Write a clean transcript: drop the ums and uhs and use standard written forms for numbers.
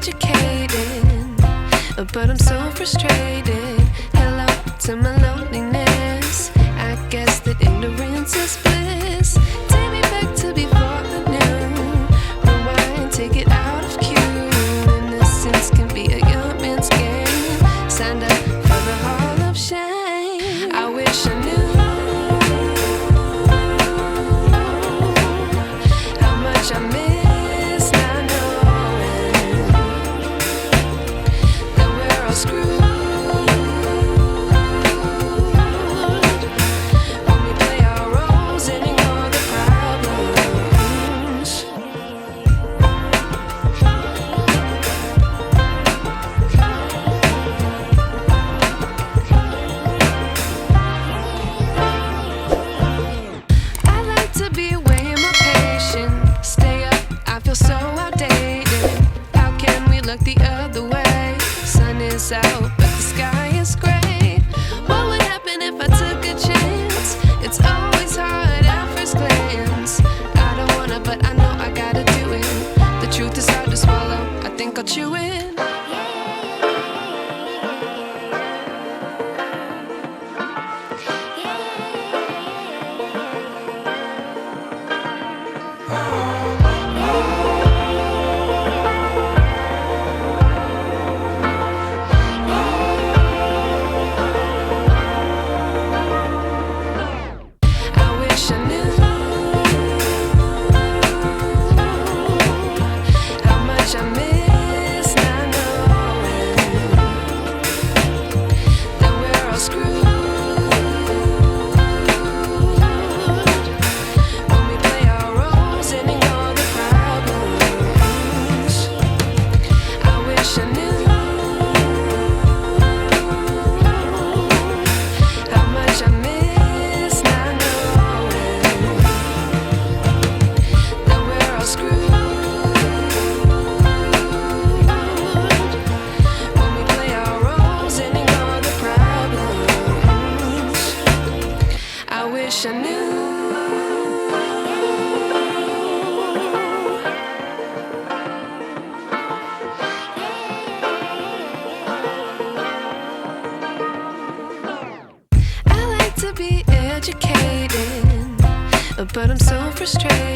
educated, but I'm so frustrated. Hello to my loneliness. I guess that ignorance is bliss. Take me back to before I knew. Rewind, take it out of cue. Innocence can be a young man's game. Signed up for the hall of shame. I wish I knew how much I miss not knowing that we're all screwed. Out, but the sky is gray. What would happen if I took a chance? It's always hard at first glance. I don't wanna, but I know I gotta do it. The truth is hard to swallow. I think I'll chew it. But I'm so frustrated.